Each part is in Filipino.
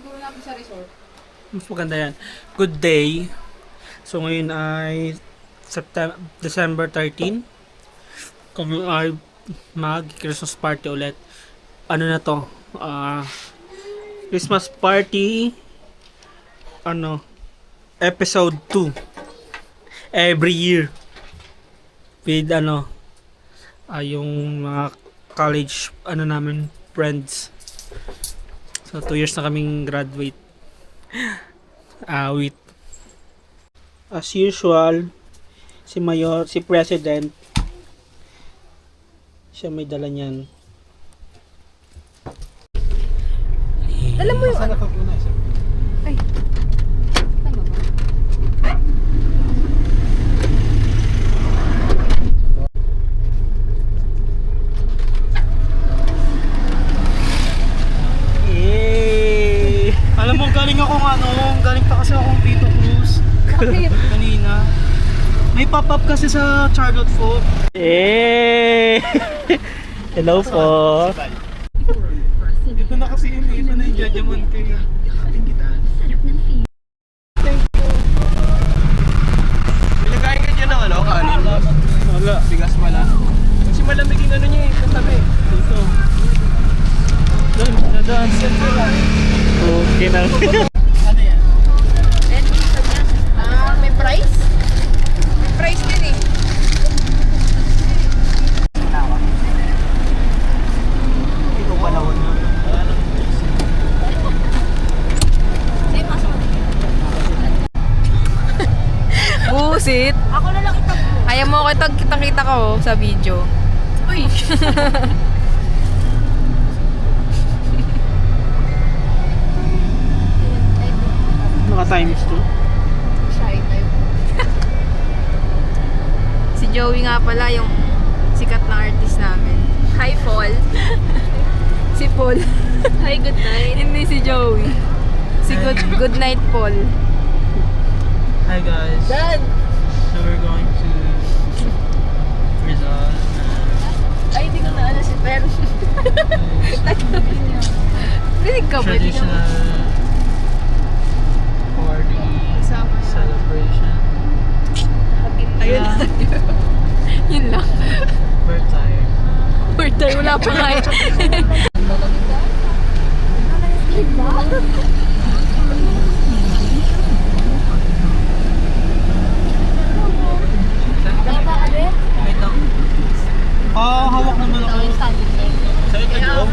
siguro natin sa resort. Mas maganda yan. Good day. So ngayon ay December 13. Kami ay mag-Christmas party ulit. Ano na to? Christmas party episode 2 every year with yung mga college namin friends. So 2 years na kaming graduate with as usual si Mayor, si President, siya may dala niyan. Dala mo yung ano? Ay. Tama ba? Yay! Alam mo, galing pa kasi akong Tito Cruz. Bakit? Kanina. May pop-up kasi sa Charlotte Fort. Eh! Hello po. Ito na kasi ito na yung judgment kayo. Sarap ng feel. Pinagkain ka dyan ng kanin? Wala. Bigas pala. Kasi malamig yung niya eh, kasabi. Ito. Doon. Okay na. Ano yan? And isa yan. May price? May price din eh. Ito pala wala. Busit. Ako na lang itag. Ayaw mo kitang-kita ko sa video. Uy! Naka times 2. Shy type. Si Joey nga pala yung sikat na artist namin. Hi, Paul. Si Paul. Hi, good night. Hindi si Joey. Si Good Night Paul. Hi guys. Dad! So we're going to Rizal. Ay, hindi ko na alam si Per. Rinig ka ba? Traditional party celebration. Ayun. Yun lang. We're tired. Birthday, wala pa nga eh. Wait lang. Hawak naman ako. Sa ito yung?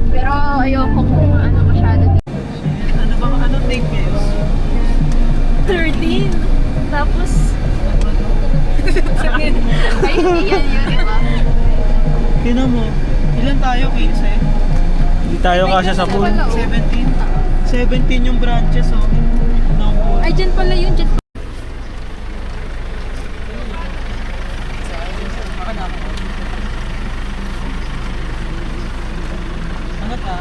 Pero ayoko kung ano masyado dito. Anong take niya yun? 13. Tapos... Ay, hindi yan yun, diba? Tingnan mo. Ilan tayo? 15? Hindi tayo kasya sa pool. 17? 17 yung branches ng pool. Ay, dyan pala yun. Dyan. Ano pa?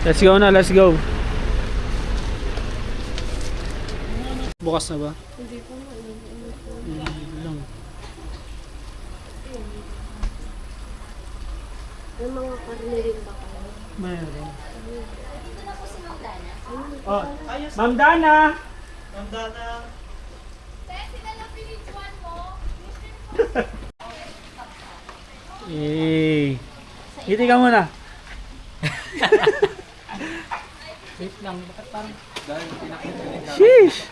Let's go na, let's go. Bukas na ba? Hindi po na. Hindi lang. May mga karne rin ba kayo? Mayroon. Ito na po si Ma'am Dana. Oh, Ma'am Dana! Ma'am Dana! Eh, ngiti ka muna. Wait lang, bakit parang... Sheesh!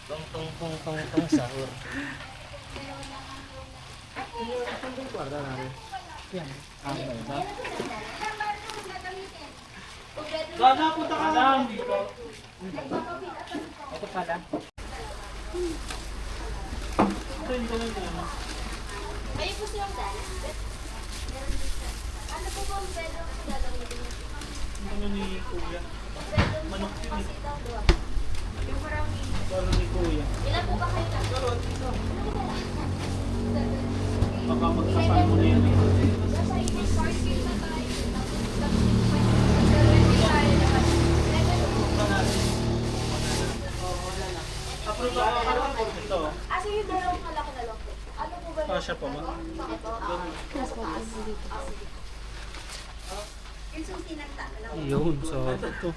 Tong sahur. Dana, punta ka lang dito. Ito pala. Ayun po si Ma'am Dana. Ano po ba ang bedroom po gagawin? Ano ni Kuya? Manok yun eh. Yung marami. Ano ni Kuya? Ilan po ba kayo na? Baka magkasal mo na yan eh. Ito. Approve ba? Ito. Ah, sige, dalawang malaki na lang po. Ano po ba? Oh, siya po ba? Ito. Nasa taas. Yung susi ng tala. Yun, so ito.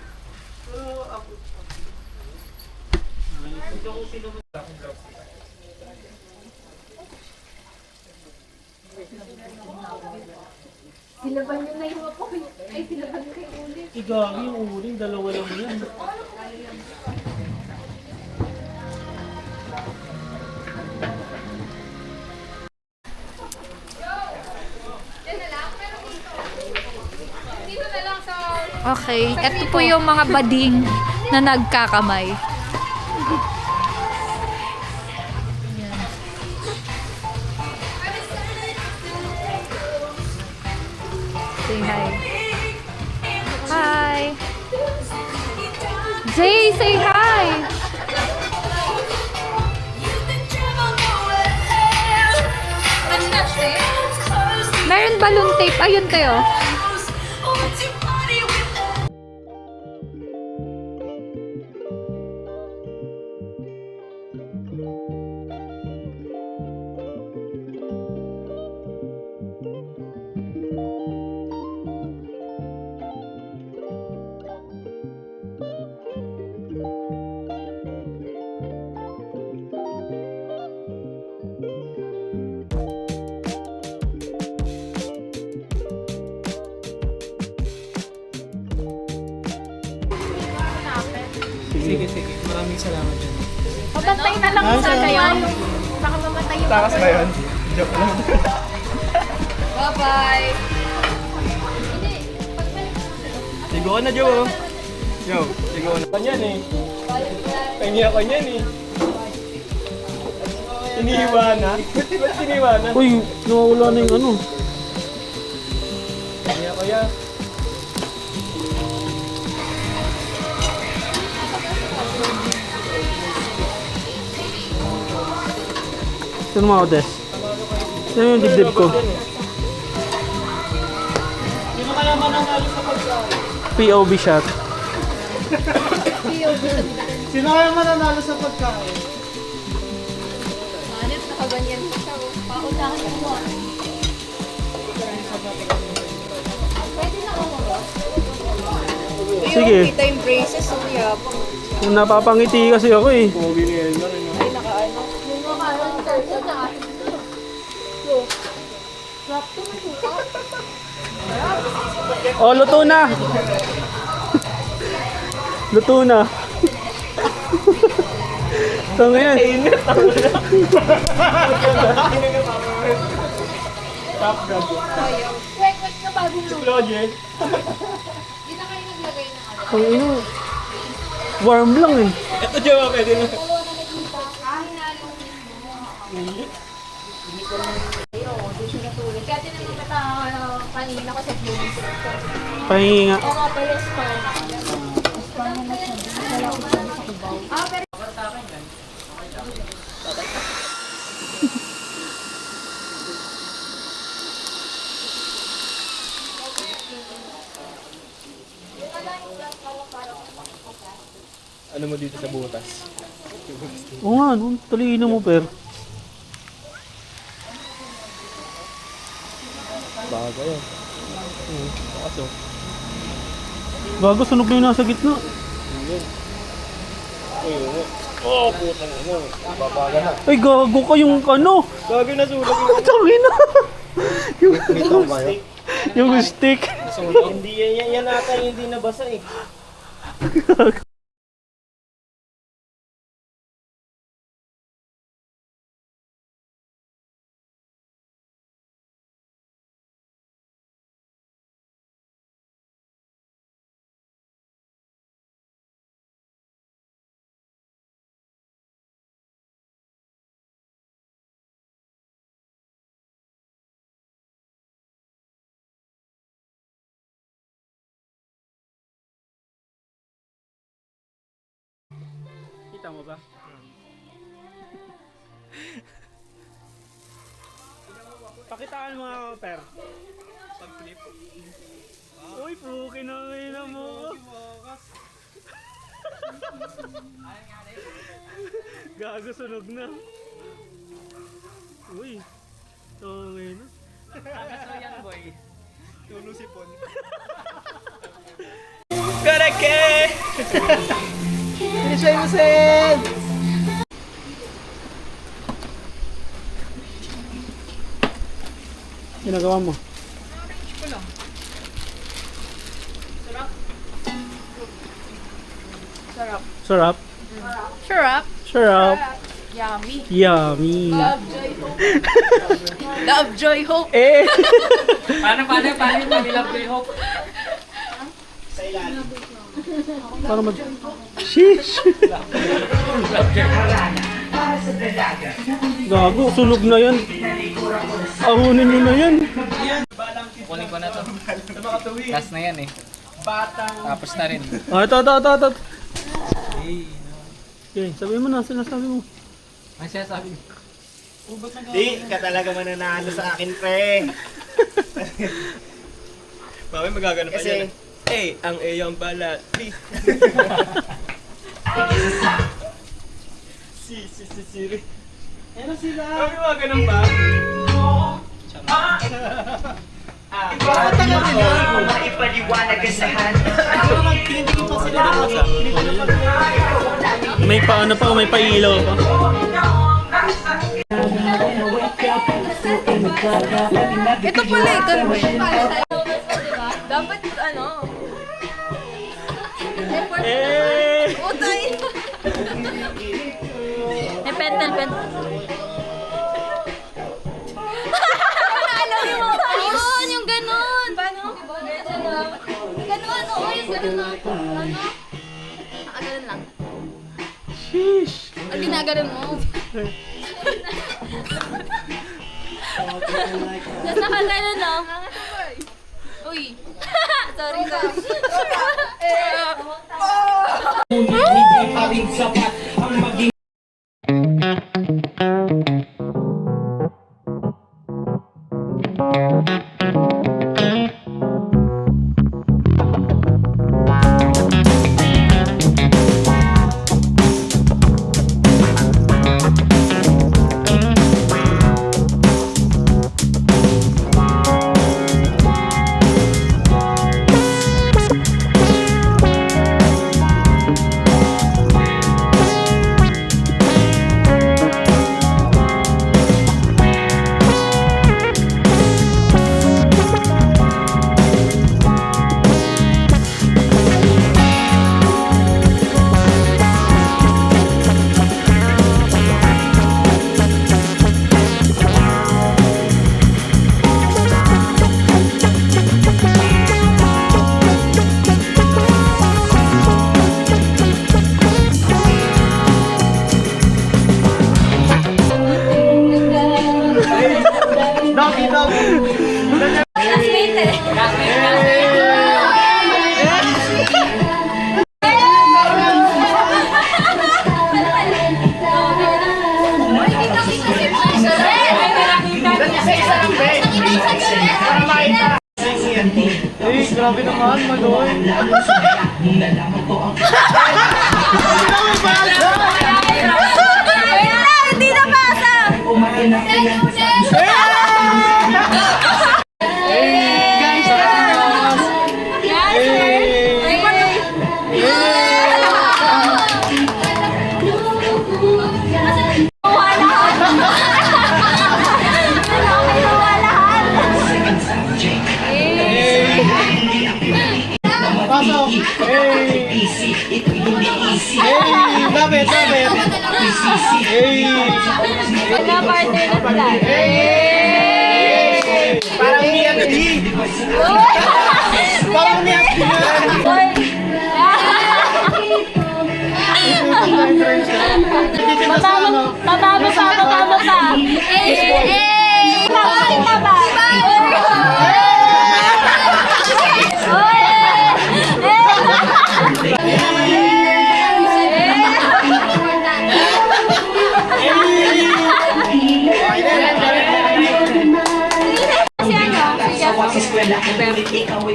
Silaban nyo na yung ako. Ay, silaban nyo kayo ulit. Igagi yung uling, dalawa lang yan. Okay, ito po yung mga bading na nagkakamay. Say hi. Hi. Jay, say hi. Meron balloon tape. Ayun tayo. Sige, sige. Maraming salamat din. Mabantay na lang sana yun. Baka mamatay yung Takas ba yun? Joke lang. Bye-bye. Ligo ka na, Joe. Joe, ligo ka na. Kanyan eh. Kanya ka niyan eh. Iniiwa na? Ba't iniiwa na? Uy, nawawala na yung ano. Kanya ko yan. Sino mga Odes? Sino yung dibdib ko? Sino kaya mananalo sa pagkain? POV shot. Sino kaya mananalo sa pagkain? Hanip, nakaganyan ko siya. Paunahan mo. Pwede na ako ba? Sige. Kita yung braces, so yeah. Napapangiti kasi ako eh. Pogi ni Elmer. Ay, nakaano. Yung mga person na akin. Oh, luto na. Luto na. So ngayon. Top dog. Wait, na bagong luto. Project. Hindi na kayo naglagay ng ano. Ang ino. Warm lang eh. Ito, Joe, pwede na. Kaya tinanong kita kanina ko sa Blues. Pahinga. Oo nga pala, spa. Spa na na siya. Wala ko sabi sa Cubao. Ah, pero... Ano mo dito sa butas? Oo nga, no? Talino mo, per. Baga yan. Kaso. Gago, sunog na yung nasa gitna. Yun. Uy, uy. Oh, putang ano. Babaga na. Ay, gago ka yung ano. Gagi na sulag yung Tangin na. yung, Ito ba yun? yung stick. Hindi yan ata yung hindi nabasa eh. Kita mo ba? Pakitaan mo nga, per. Pag-flip. Uy, pukin na ngayon na mo. Gago, sunog na. sipon. Karake! Finish mo sen! Ginagawa mo? Sarap. Sarap? Sarap. Sarap. Yummy. Yummy. Love, joy, hope. Eh! Paano pag-ilap ko yung hope? Para mag... Sheesh! Gago, sunog na yan. Ahunin nyo na yan. Kunin ko na to. Last na yan eh. Tapos na rin. Ah, ito. Okay, sabihin mo na, sinasabi mo. Ano siya sabi? Di ka talaga mananalo sa akin, pre. Mami magagano pa Kasi- yan. Eh, ang iyong balat. Siri. Ano sila? Mami mga ganun ba? May paano pa, may pailaw pa. Ito pala eh, ganun. Dapat ano? Eh! Utay! pentel. Alam mo, ayun, yung ganun. Paano? Ganun, oo, yung ganun. Ano? Ganun lang. Sheesh! Ang ginaganon mo. Tapos nakaganon, no? Uy. Sorry. Eh, grabe naman, Manoy. Hindi na pasa! Pasok. Hey. Hey, lapit. Hey. Partner na sila. Parang MFD. Parang MFD. Tatama pa.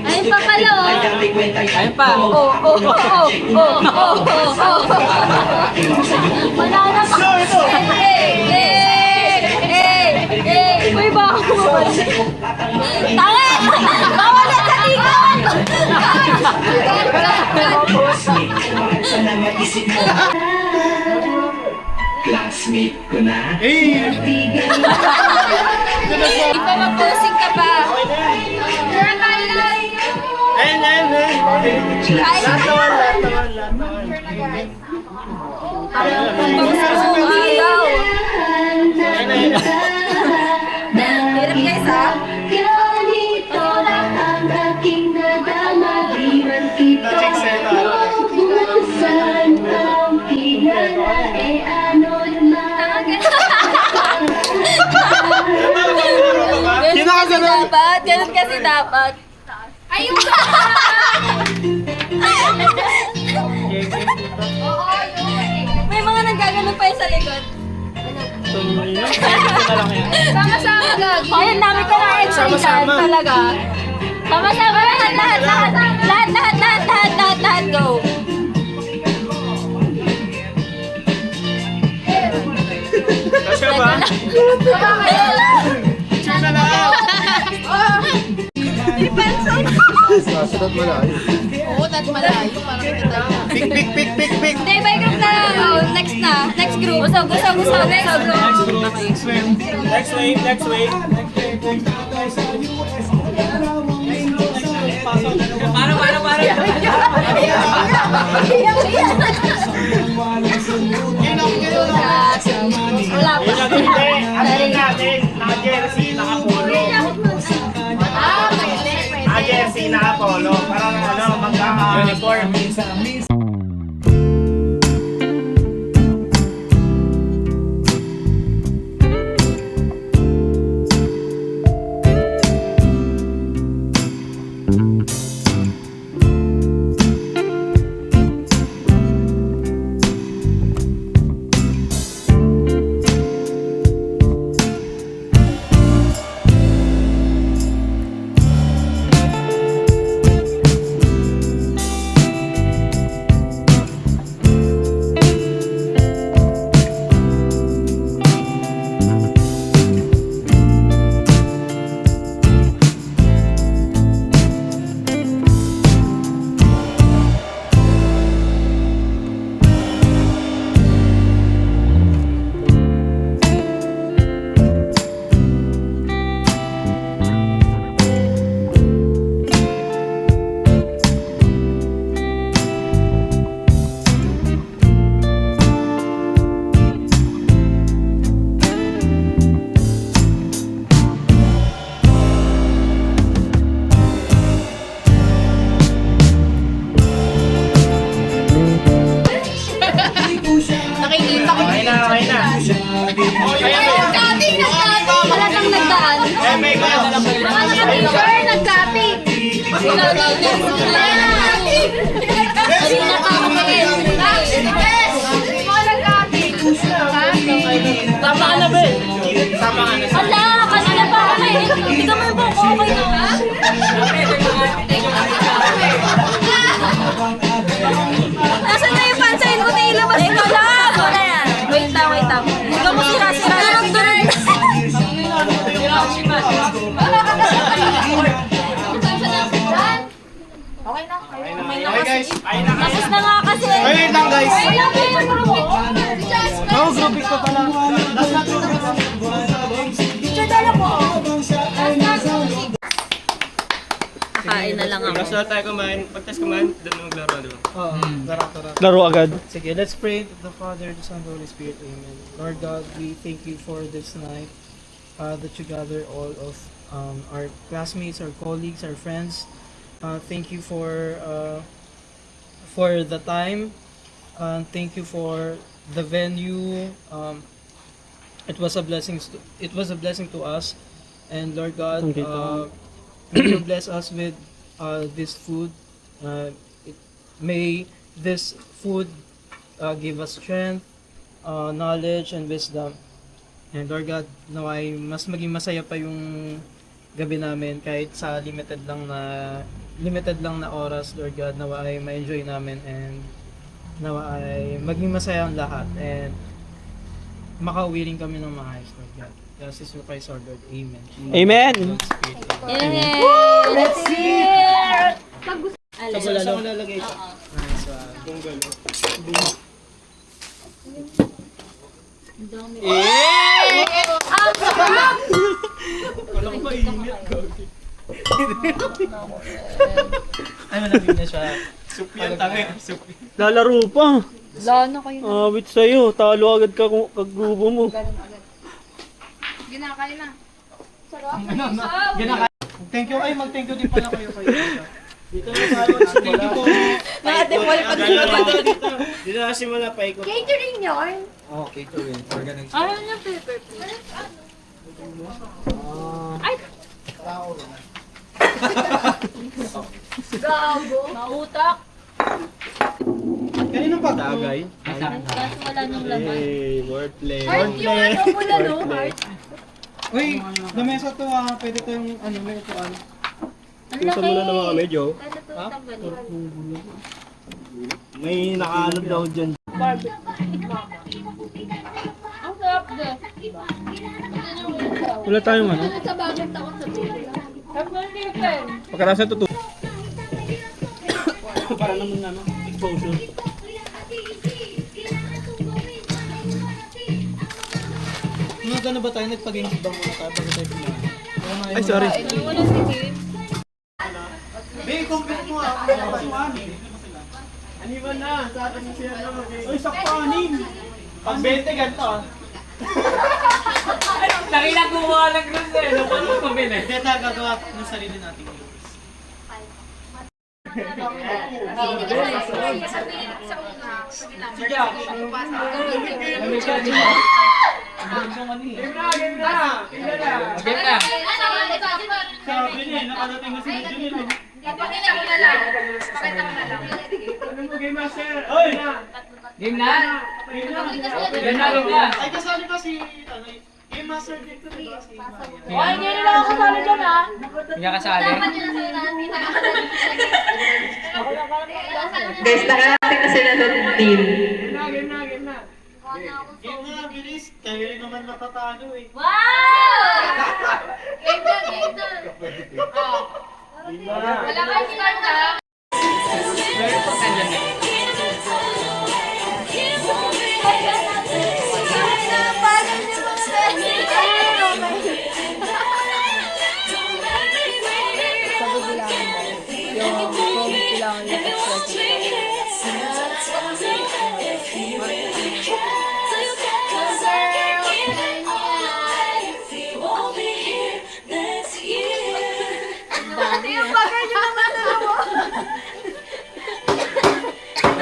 Ayun pa pala, oh. Ayun pa. Wala na pa. Uy, baka kumabalik. Tanga! Bawal na Iba mag-posing ka pa. Ayun. Lahat naman. Ayaw. Hirap guys ha. Ganun kasi dapat. Ayun ka! May mga nagaganon pa yun sa likod. So, yun lang. Ito na lang yan. Sama-sama gagi. Ay, ang dami ko na-excited Sama-sama. talaga. Sama-sama lahat, go. Kasya ba? Oo, that's malayo. Parang kita tayo. Pik. Hindi, by group na lang. Oh, next na. Next group. Usog. Next wave. Wala pa. Hindi. Ano natin? Naka-jersey, naka-polo. Naka-jersey, naka-polo. Parang magkaka-uniform. Nakikita ko. Okay na. Nag-cutting. Halatang nagdaan. May Nag-cutting. Tama ka na, Ben. Wala, kanina pa ako eh. Hindi ka may buko, okay na ha? Nasaan na yung pansayin ko na ilabas ko lang? Wala yan. Wait lang. Hindi ka mo sira-sira. Durog. Okay guys. Tapos na nga kasi. Wait lang guys. Wala pa yung grupo. No, grouping pa pala. Kakain na lang ako. Basta tayo kumain. Pag-test kumain, doon na maglaro, di ba? Laro agad. Sige, let's pray to the Father, the Son, the Holy Spirit. Amen. Lord God, we thank you for this night that you gather all of our classmates, our colleagues, our friends. Thank you for the time. Thank you for the venue. It was a blessing. It was a blessing to us, and Lord God, Thank you, may you bless us with this food. May this food give us strength, knowledge, and wisdom. And Lord God, naway mas maging masaya pa yung gabi namin kahit sa limited lang na oras, Lord God, naway ma-enjoy namin, and naway maging masaya ang lahat, and makauwi rin kami ng maayos, Lord God. Jesus Christ our Lord. Amen. Amen. Yay! Let's hear! Saan ko lalagay ito? Eh! Ang sarap! Walang mainit. Ano naging na siya? Soup yan, tangi. Soup. Lalaro pa. Lano kayo. Awit sa'yo. Talo agad ka kung kagrupo mo. Ginakay na. Thank you. Ay, mag-thank you din pala kayo. Dito na tayo. Thank you po. Naka-default pa dito. Dito na simula pa ikot. Catering yun. Oh, catering. Organic. Ayaw niya pepper, please. Gago. Mautak. Kanino pa? Tagay. Kaso wala nang laman. Hey, wordplay. Heart yung ano mo na no? Heart. Uy, lamesa to ah. Pwede to yung ano, may upuan. Ang Pinsa mo na naman kami, Joe. Kaya ito tanggalin. May nakaanod daw dyan. Ang sarap din. Wala tayong ano. Sa bakit ako sa pila. Sarap ng chicken. Pagkarasa tutu. Para naman ano, exposure. Mga gano'n ba tayo nagpag-games ba muna tayo bago tayo kumain? Ay, sorry. Wala si Kim. Be, complete mo ah. Aniban na, sa atin siya na. Ay, sakto anim. Pag 20 ganito ah. Hindi tayo gagawa ng sarili natin. Sabi niya, nakarating na si Junil. Ipakita ko na lang. Pakita ko na lang. Game master. Oy! Game na? Game na. Ay, kasali ba si Game Master dito, diba? Si Maya. Ay, hindi nila ako kasali dyan ha. Hindi ka kasali? Guys, nakarating na sila ng team. Game na, bilis. Kayo rin naman matatalo eh. Wow! Game na, game na. Oh. Wala kayo sinanda. Yung comment kailangan yung express.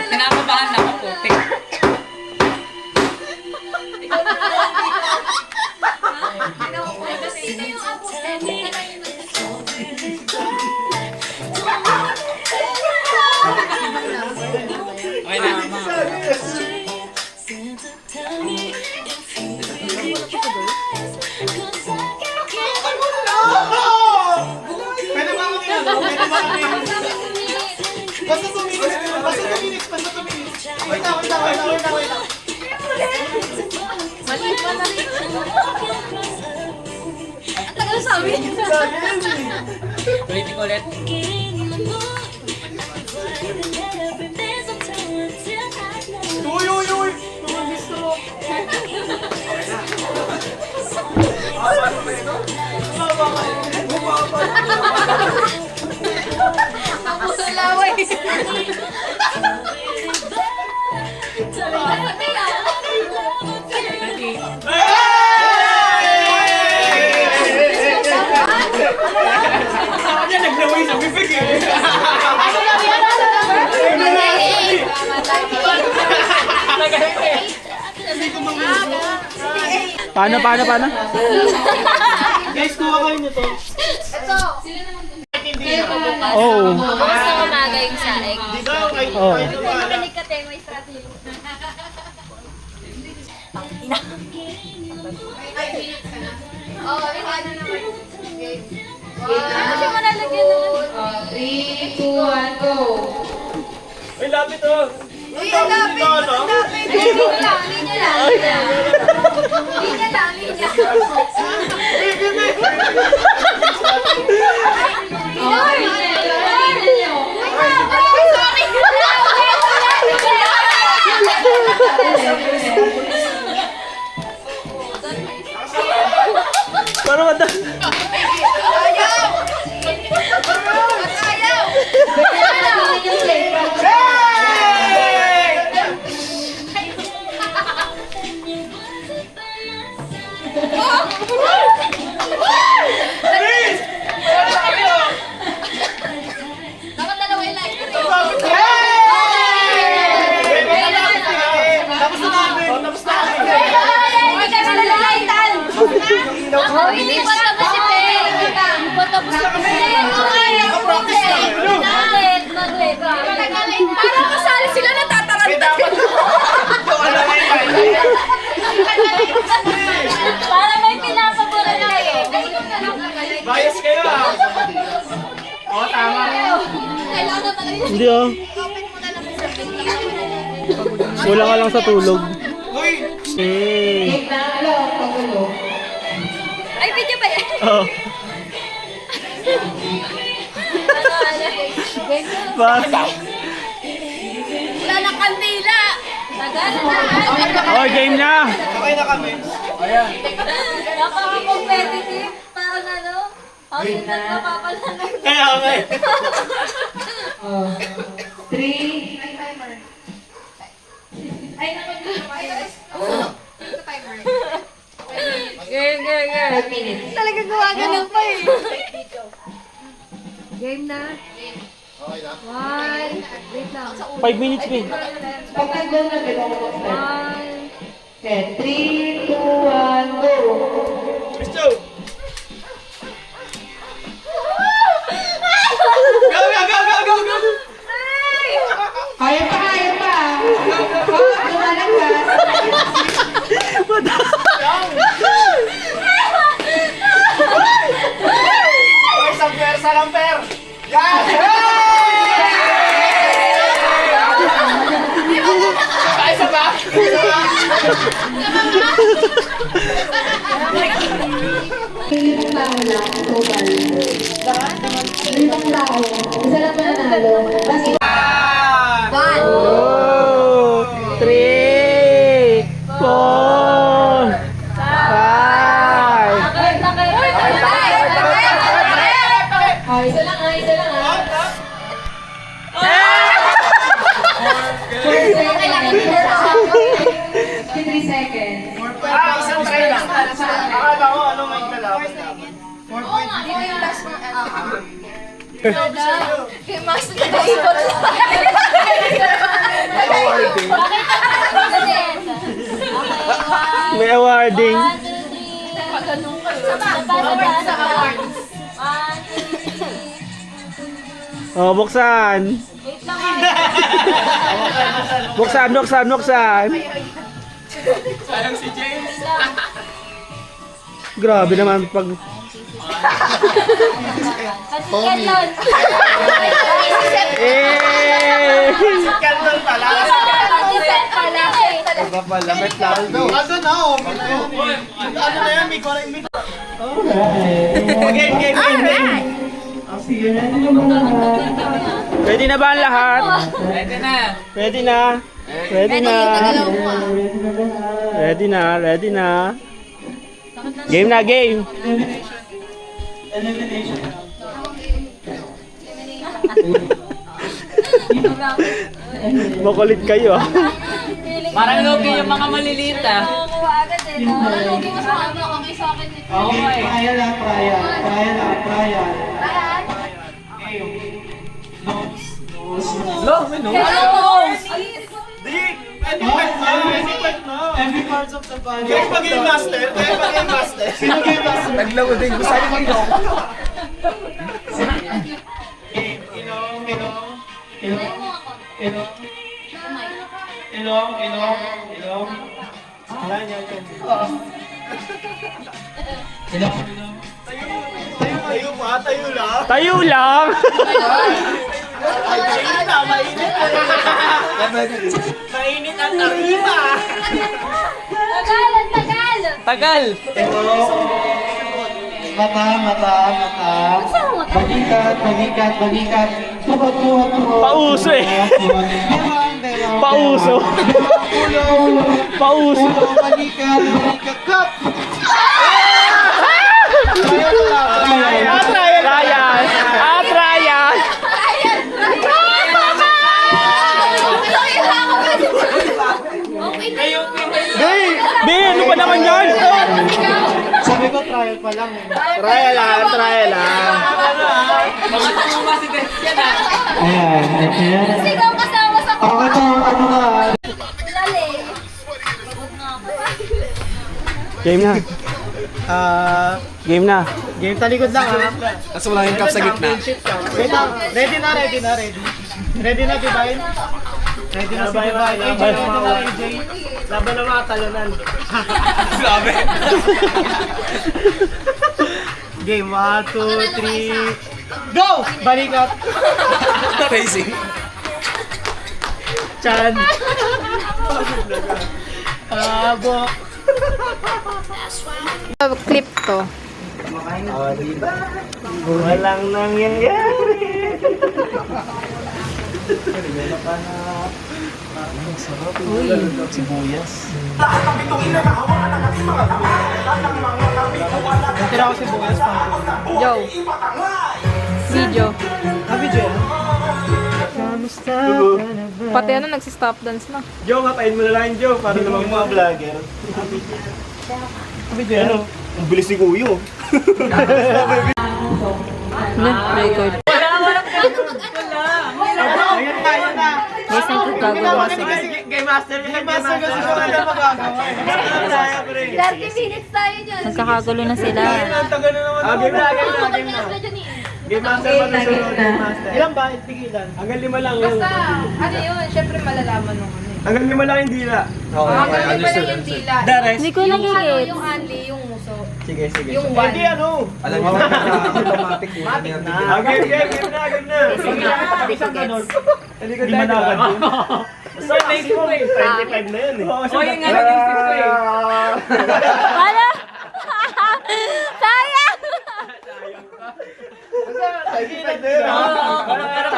Kinakabahan na ako, putik. Sino yung abot? Okay na. Pwede ba kami ano? Pwede ba kami? Basta 2 minutes. Basta 2 minutes. Wait lang. Maliit pa na rin. Ang tagal sabi. Ulitin ko ulit. Uy! Ang puso laway. Kanya naglaway sa bibig eh. Paano? Guys, kuha kayo nito. Ito. Oh. Gusto ko maga yung saing. Oh. Makinig ka, te. May strategy. Oh, ito ano naman. Okay. Kasi mo nalagyan naman. 3, 2, 1, go. Ay, lapit oh. Uy, ang lapit! Ang lapit! Linya lang. Para mata. Dapat dalawa yung live. Tapos na namin! Tapos na namin! Hindi ka nalalaitan! Oh, hindi pa tapos si Pe. Hindi pa tapos si Pe. Maglit. Parang kasali sila May natataranta. dapat yung ano na yun. Parang may pinapaboran kayo. Bias kayo ah! Oo, tama. Kailangan na talaga. Hindi ah. Topic mo na lang sa Facebook. Kulang ka lang sa tulog. Uy! Ay, video ba yan? Oh. Basta. Wala ng kandila. Tagal na. Oh, game na. Okay na kami. Napaka-competitive. Parang ano? Housing na napapalanay. Kaya okay. 3, Ay, timer. Game. 5 minutes. Talaga gumagano'n pa eh. Game na. One. Wait lang. 5 minutes, babe. Pag nandun na, bigyan mo po. One. Okay, 3, 2, 1, go! Gusto! Go, go, go, go, go, go! Kaya pa! Oh, lumalagpas! Ay, sa lamper! Yan! Isa ba? Limang tao lang, total. Limang tao. Isa lang mananalo. Tapos 2, 3, 4, 5. isa lang ah. 3 seconds. Isang try lang. Akala ko ano may kalaban naman. Dito yung last one. Kay Max na naikot. May awarding. 1, 2, 3. Oh, buksan. Wait lang. Buksan. Sayang si James. Grabe naman pag... Canton. Eh! Canton pala. Lamit lalo daw. Ano na oh. Ano na yan? May korek may... Game. Pwede na ba ang lahat? Ready na. Game na, game. Makulit kayo ah. Parang logi yung mga maliliit ah. Kukuha agad eh. Hindi mo sa akin. Okay sa akin. Okay. Lo, no? Every parts of the body. Kaya pa game master. Sino game master? Naglago din. Gusto ko mag-ilong. Ilong. Tayo lang. Mainit ang tarima. Tagal! Mata. Balikat. Tukot. Pauso eh. Pauso. Balikat. Cut! trial pa lang eh. Trial lang, trial lang. Mga tumama si Beth yan ah. Ayan, ayan. Sigaw kasama sa Okay to, ano ka? lali. Game na. Game na. Game talikod lang ha. Kaso wala yung cup sa gitna. Wait lang. Ready na. Ready na, Divine? Ready na si Divine. AJ, ready na, AJ. Laban na mga talunan. Grabe. Game 1, 2, 3. Go! Balikat. Racing. Chan. Abo. Clip to. Walang nangyayari. Tira ko si Bukas pa. Yo. Video. Video yan. Pati ano, nagsi-stop dance na. Joe, mapain mo na lang Joe, para naman mga vlogger. Video yan. Ang bilis ni Kuyo. Record. Ayun na. Guys, nagkagawa Kasi Game Master kasi siya na magagawa eh. 30 minutes tayo dyan. Nagkakagulo na sila. Game na. Game Master pa na Game Master. Ilan ba? Tigilan. Hanggang 5 lang yun. Basta, ano yun, syempre malalaman nung ano. Hanggang 5 lang yung dila. Hanggang iba lang yung dila. Hindi ko Yung ano, nagigit. yung Anli, yung muso. Sige. Yung Hindi one. ano. Alam mo, automatic yun. Game na. Hindi ko gets. Hindi mo na agad yun. So, next mo, 25 na yun eh. O yun nga nag-isip ko eh. Wala! Sayang! 25 na yun. Pero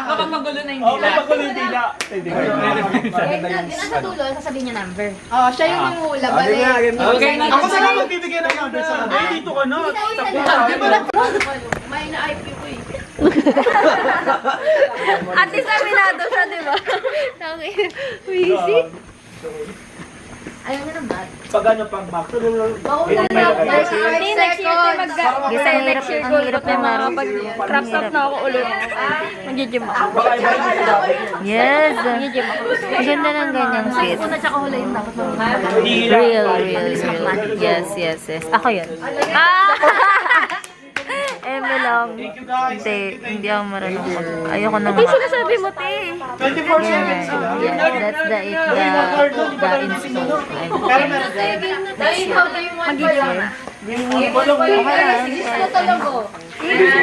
mapapaggulo na hindi Okay, lang. pag yung dila. Nasa dulo, sasabihin niya number. Oh, siya yung hula. Game na. Okay na. Ako na lang magbibigay ng number sa kanila. Dito ka na. May na-IP ko eh. At least aminado siya, di ba? Easy. Ayaw niya ng mat. Pag ano, pag back to the Maulan na. Hindi, next year tayo Design next year ko hirap na maro. Pag crop top na ako ulit, mag-gym ako. Yes! Maganda ng ganyang fit. Una tsaka hula yung dapat mamahal. Real. Yes. Ako yun. Eme lang. Hindi ako marunong ayoko na mga... sinasabi mo, te. 24 seconds. That's the install. Pero meron Dahil ikaw na yung one Mag-gym person. na.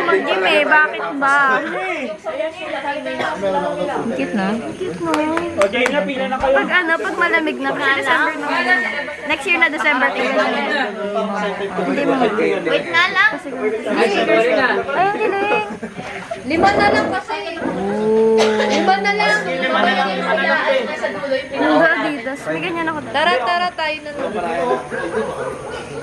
Mag-gym eh. Bakit ba? Cute na. Okay na, pila na kayo. Pag malamig na, kasi December na. Next year na December, tingnan na yan. Hindi mo Wait na lang. Ay, ang galing. 5 na lang kasi. 5 na lang. 5 na lang yung hula. Nasa dulo yung Ang Adidas. May ganyan ako. Tara, tayo na lang.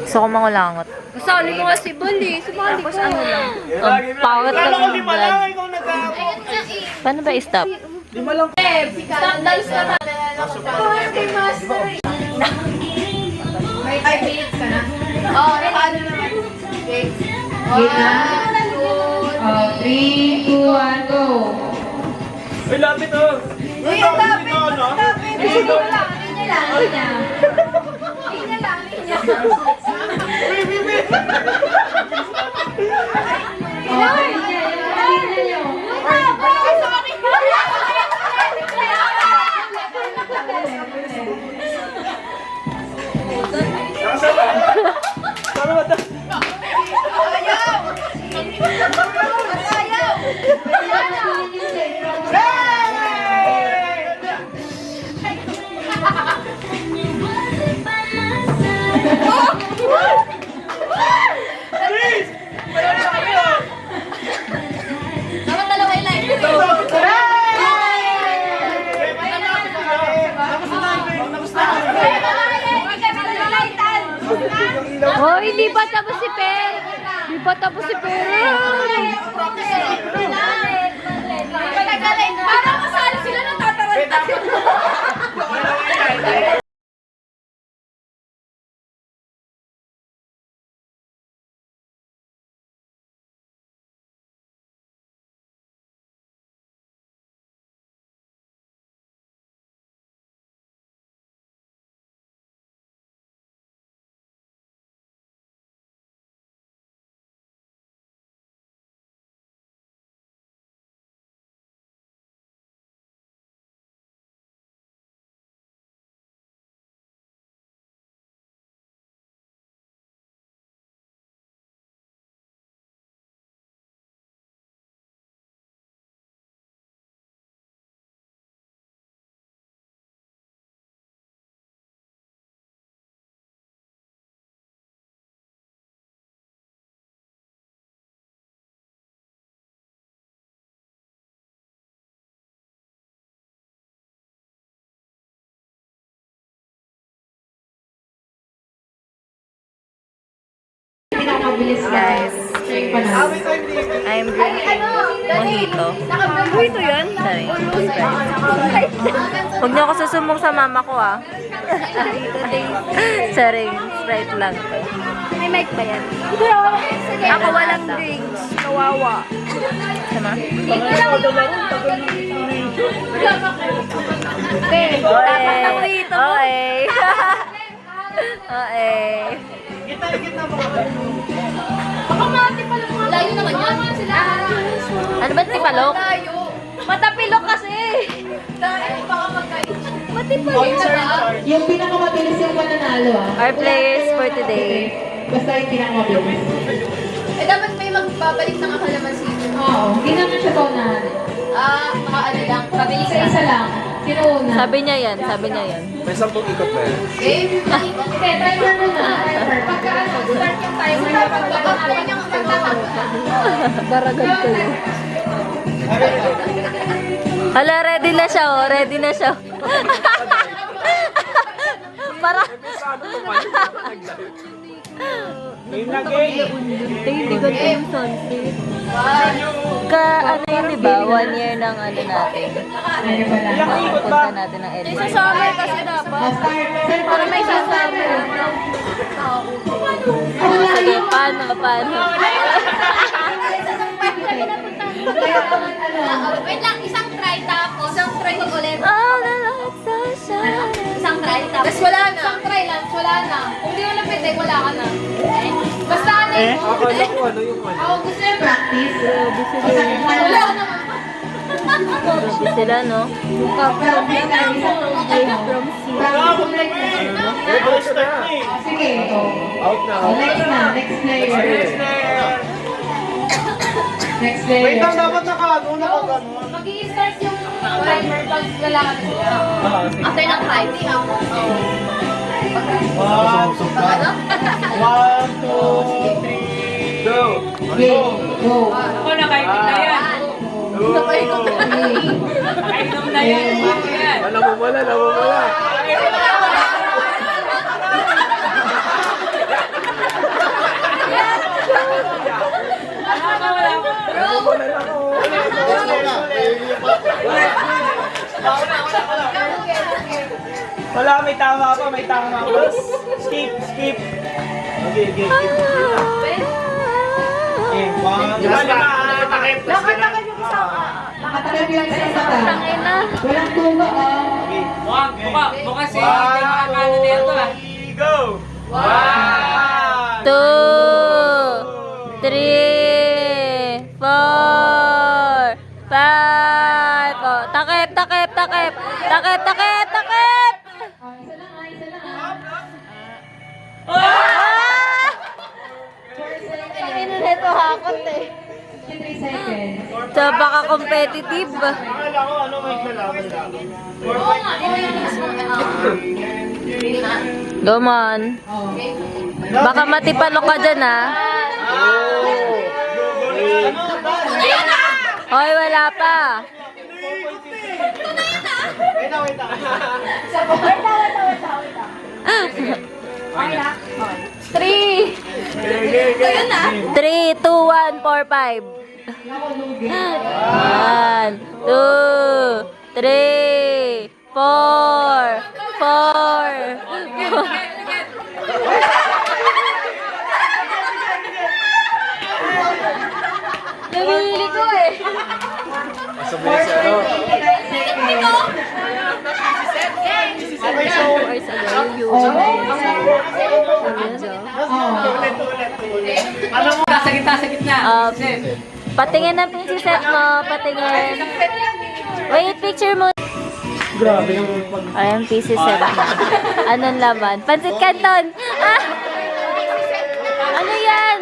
Gusto ko mangulangot. Kasali mo nga si Bali. Sumali Tapos ano lang. Ang pawat ka ng vlog. Ikaw nag-aaway. Paano ba i-stop? Stop dance na ba? May 5 minutes ka na. Oo, paano naman? Okay. 3, 2, 1, go! Uy, lapit oh. Uy, ang lapit! Linya lang. Dapat dalawa yung live. Oh, hindi pa tapos si Per. Hindi pa tapos si Per. Parang kasali sila ng tataranta. pinakamabilis Guys, siya yung panalo. I'm drinking mojito. Mojito yan? Sorry. Huwag niyo ako susumbong sa mama ko ah. Sorry, Sprite lang. May mic ba yan? Ako walang drinks. Kawawa. Sama? Tapos na mojito mo. Okay. Layo naman yan. Ano ba si Palok? Matapilok kasi. Yung pinakamabilis yung mananalo ah. Our players for today. Basta yung pinakamabilis. Eh, dapat may magbabalik ng akalamansi. Oo, hindi naman siya paunahan. Mga ano lang, pabilis lang. Isa lang. Sino una? Sabi niya yan. May 10 ikot ba yan? Game, Hindi, timer muna. Timer. pagka start yung timer, pagbabalik yung pagtatakbo. Baragad ko yun. Hala, ready na siya oh. Ready na siya. Para... Hindi ko yung sunset. Ano yun diba? 1 year ng ano natin. Ano ba lang? Punta natin ng Edward. Summer kasi dapat. Para may sasama. Sige, paano? Wait lang, isang try tapos, isang try ulit. Oh, the lights are shining. Isang try tapos. Tapos wala na. Isang try lang, wala na. Kung di mo napit, wala ka na. Basta ano yun. Akala ko ano yung ano. Ako gusto yung practice. Wala na. Grabe sila, no? Sige. Out na. Next na. Next player. Next player. Wait lang, dapat naka-ano. Mag-i-start yung timer pag lalakad sila. After ng 5. One, two, three, go! Game. Go. Ako nakaitim na yan. Nakainom na yan. Bago yan. Namumula. Wala, may tama pa. Skip. Okay. Okay, Nakatakip yung isa sa ta. Walang tuwa ah. Bukas eh. Hindi makakano na ito ah. Go! 2, 3, 4, 5. Oh, takip. Ano na ito hakot eh. 3 seconds. So, baka competitive. Akala ko ano may lalaban lang. Oo nga, ito yung mismo. Go on. Baka matipalo ka dyan ah. Hoy, wala pa. Three. 3, 2, 1, 4, 5. 1, 2, 3, 4, 5. Nabili ko eh. Sabay sa ano. Sa gitna. Patingin na si Seth mo. Patingin. Wait, picture mo. Grabe yung pag... Ayan, PC Seth mo. Anong laman? Pansit Canton! Ah! Ano yan?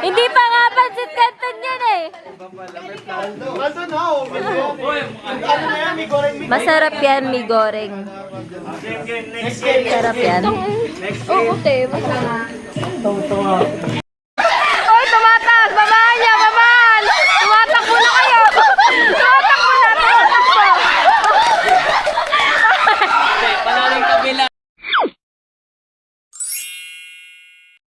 Hindi pa nga pansit Canton yan eh. Nandun na oh. Ano na yan? May goreng. Masarap yan, mi goreng. Next game. Sarap yan. Next game. masarap. Ito nga.